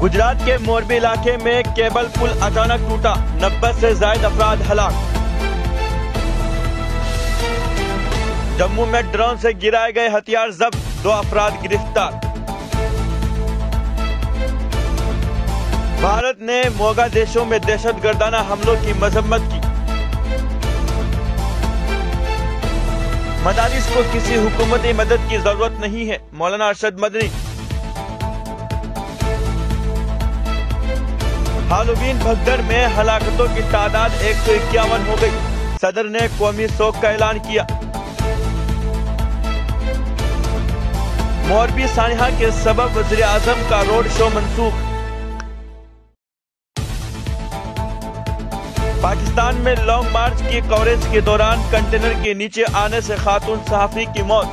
गुजरात के मोरबी इलाके में केबल पुल अचानक टूटा, 90 से ज्यादा अफराद हलाक। जम्मू में ड्रोन से गिराए गए हथियार जब्त, 2 अफराद गिरफ्तार। भारत ने मोगादिशु में दहशतगर्दाना हमलों की मजम्मत की। मदारिस को किसी हुकूमती मदद की जरूरत नहीं है, मौलाना अरशद मदनी। हालोवीन भगदड़ में हलाकतों की तादाद 151 हो गई, सदर ने कौमी शोक का ऐलान किया। मोरबी सानिहा के सबब वज़ीर आज़म का रोड शो मंसूख। पाकिस्तान में लॉन्ग मार्च की कवरेज के दौरान कंटेनर के नीचे आने से खातून सहाफी की मौत।